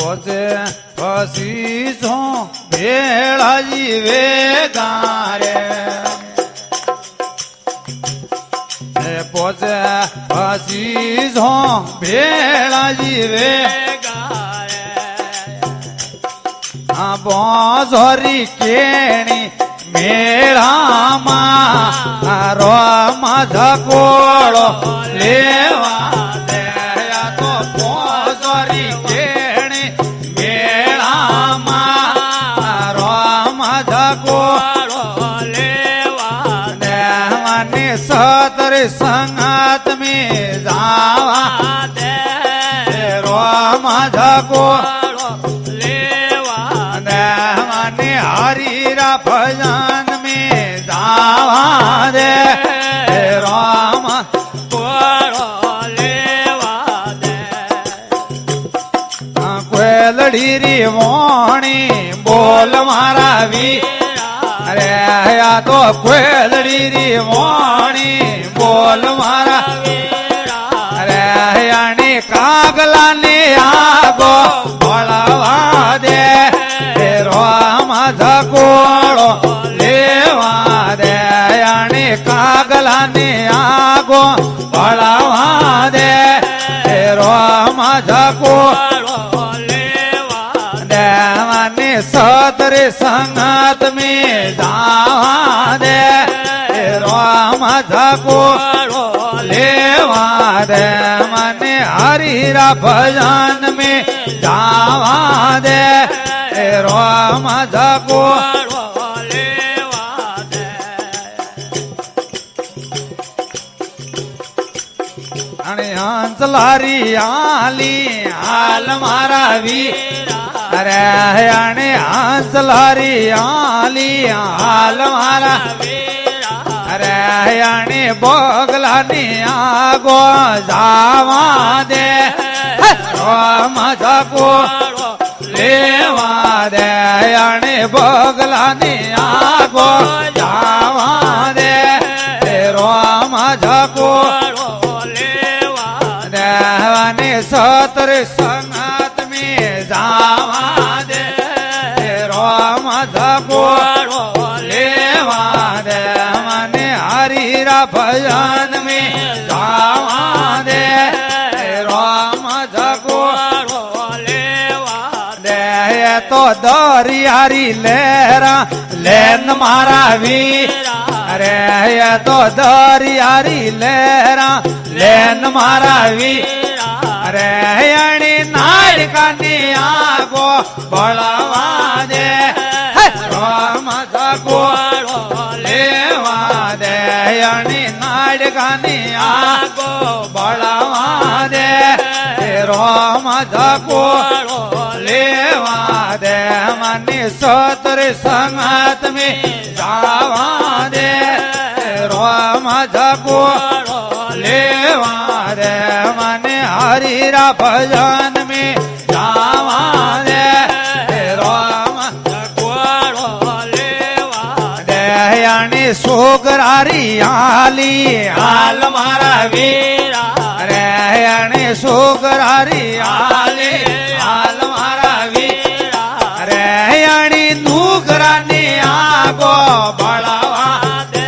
પોચે પછી છો ભેળાજી વેગારે પોચે પછી છો ભેળાજી વેગારે બોઝોરી કેણી મેળામાં રોમાં ધકોળો લેવા દે તો બોઝોરી કેણી મેળામાં રોમાં ધકોળો લેવા દે મને સતર સંગાત મે જાવા દે રોમાં ધકોળો हरीरा भजन में जावा दे राम कोड़ो लेवा दे कोयलड़ी री वाणी बोल मारा वीरा अरे या तो कोयलड़ी री वाणी बोल मारा वीरा अरे यानी कागला ने आगो बोलावा दे धकोड़ो लेवा दे यानी कागला ने आगो बढ़ावा दे रोम धकोड़ो लेवा दे मने सतर संगत में जावा दे रोम धकोड़ो लेवा दे मने हरीरा भजन में जावा दे राम धकोड़ो लेवा दे अने हंसलारी आली हाल मारा वीरा अरे अने हंसलारी आली हाल मारा वीरा अरे अने बोगला ने आगो जावा दे राम धकोड़ो लेवा दे यानी बगला ने आगो जावा दे राम धकोड़ो लेवा दे यानी सतर संगत में जावा दे राम धकोड़ो लेवा दे मने हरीरा भजन में जावा दे राम धकोड़ो तो दरियारी लहरा लेन मारा वीरा अरे ये तो दरियारी लहरा लेन मारा वीरा अरे यानी नाड़का ने आगो बढ़ावा दे राम धकोड़ो लेवा दे यानी नाड़का ने आगो बढ़ावा दे राम धकोड़ो लेवा दे मने सतर संगत में जावा दे राम धकोड़ो लेवा दे मने हरीरा भजन में जावा दे राम धकोड़ो लेवा दे यानी सोगरारी आली हाल मारा वीरा अरे यानी सोगरारी आली हाल मारा वीरा अरे यानी नूगरा ने आगो बढ़ावा दे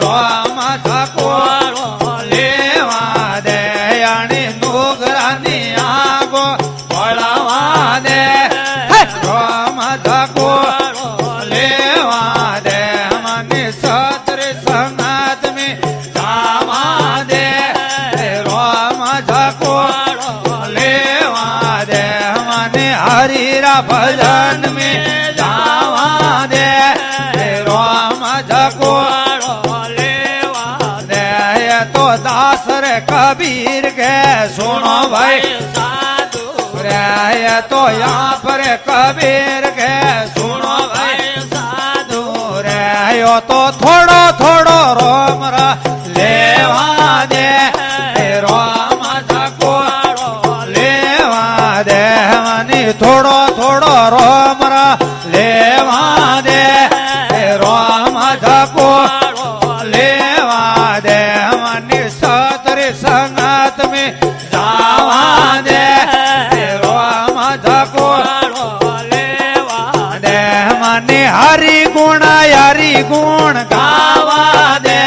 राम धकोड़ो लेवा दे यानी नूगरा ने आगो बढ़ावा दे राम धकोड़ो लेवा दे मने सतर संगत में जावा दे राम धकोड़ो लेवा दे मने हरीरा भजन में जावा दे राम धकोड़ो लेवा दे तो दास रे कबीर के सुनो भाई साधु रे तो यहाँ पर कबीर के सुनो भाई साधु रे यो तो थोड़ो थोड़ो रोम रा लेवा दे राम धकोड़ो लेवा दे मनी थोड़ो थोड़ो रोम रा लेवा दे राम धकोड़ो लेवा दे मनी सतर संगत में जावा दे राम મને હરી ગુણ ગાવા દે